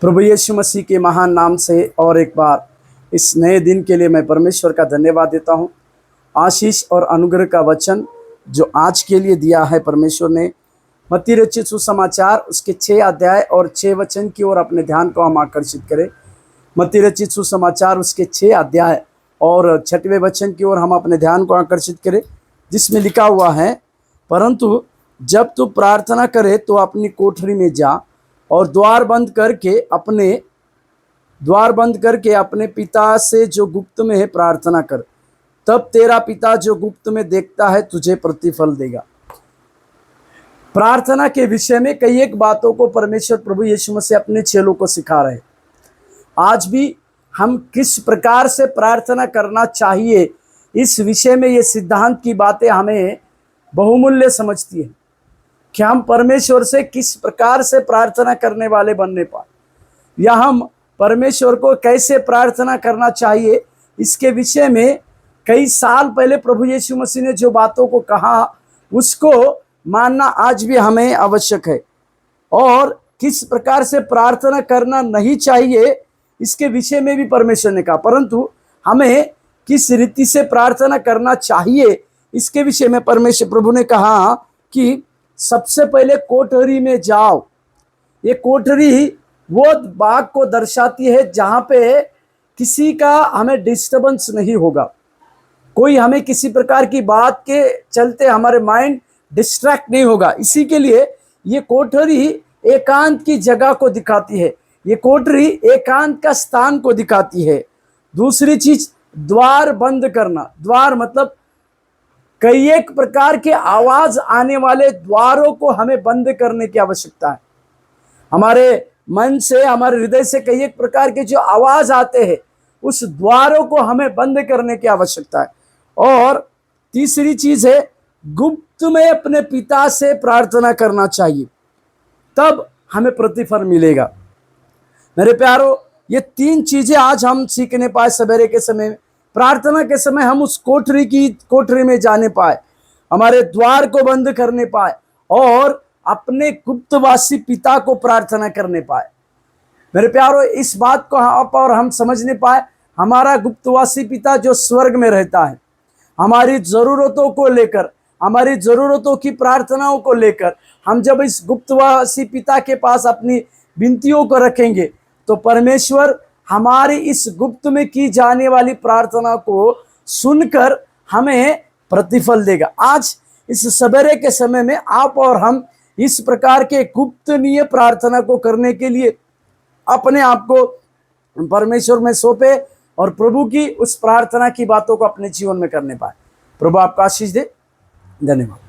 प्रभु यीशु मसीह के महान नाम से और एक बार इस नए दिन के लिए मैं परमेश्वर का धन्यवाद देता हूँ। आशीष और अनुग्रह का वचन जो आज के लिए दिया है परमेश्वर ने, मत्ती रचित सुसमाचार उसके 6 अध्याय और 6 वचन की ओर अपने ध्यान को हम आकर्षित करें। मत्ती रचित सुसमाचार उसके 6 अध्याय और 6वें वचन की ओर हम अपने ध्यान को आकर्षित करें, जिसमें लिखा हुआ है, परंतु जब तू प्रार्थना करे तो अपनी कोठरी में जा और द्वार बंद करके अपने पिता से जो गुप्त में है प्रार्थना कर, तब तेरा पिता जो गुप्त में देखता है तुझे प्रतिफल देगा। प्रार्थना के विषय में कई एक बातों को परमेश्वर प्रभु यीशु मसीह अपने चेलों को सिखा रहे हैं। आज भी हम किस प्रकार से प्रार्थना करना चाहिए, इस विषय में ये सिद्धांत की बातें हमें बहुमूल्य समझती है कि हम परमेश्वर से किस प्रकार से प्रार्थना करने वाले बनने पाए, या हम परमेश्वर को कैसे प्रार्थना करना चाहिए, इसके विषय में कई साल पहले प्रभु यीशु मसीह ने जो बातों को कहा उसको मानना आज भी हमें आवश्यक है। और किस प्रकार से प्रार्थना करना नहीं चाहिए इसके विषय में भी परमेश्वर ने कहा, परंतु हमें किस रीति से प्रार्थना करना चाहिए इसके विषय में परमेश्वर प्रभु ने कहा कि सबसे पहले कोठरी में जाओ। ये कोठरी वो बाग को दर्शाती है जहाँ पे किसी का हमें डिस्टर्बेंस नहीं होगा, कोई हमें किसी प्रकार की बात के चलते हमारे माइंड डिस्ट्रैक्ट नहीं होगा। इसी के लिए ये कोठरी एकांत की जगह को दिखाती है, ये कोठरी एकांत का स्थान को दिखाती है। दूसरी चीज, द्वार बंद करना। द्वार मतलब कई एक प्रकार के आवाज आने वाले द्वारों को हमें बंद करने की आवश्यकता है। हमारे मन से, हमारे हृदय से कई एक प्रकार के जो आवाज आते हैं उस द्वारों को हमें बंद करने की आवश्यकता है। और तीसरी चीज है, गुप्त में अपने पिता से प्रार्थना करना चाहिए, तब हमें प्रतिफल मिलेगा। मेरे प्यारो, ये 3 चीजें आज हम सीखने पाए सवेरे के समय में। प्रार्थना के समय हम उस कोठरी में जाने पाए, हमारे द्वार को बंद करने पाए और अपने गुप्तवासी पिता को प्रार्थना करने पाए। मेरे प्यारो, इस बात को आप और हम समझने पाए, हमारा गुप्तवासी पिता जो स्वर्ग में रहता है, हमारी ज़रूरतों को लेकर, हमारी ज़रूरतों की प्रार्थनाओं को लेकर हम जब इस गुप्तवासी पिता के पास अपनी विनतियों को रखेंगे तो परमेश्वर हमारी इस गुप्त में की जाने वाली प्रार्थना को सुनकर हमें प्रतिफल देगा। आज इस सवेरे के समय में आप और हम इस प्रकार के गुप्तनीय प्रार्थना को करने के लिए अपने आप को परमेश्वर में सौंपे और प्रभु की उस प्रार्थना की बातों को अपने जीवन में करने पाए। प्रभु आपका आशीष दे। धन्यवाद।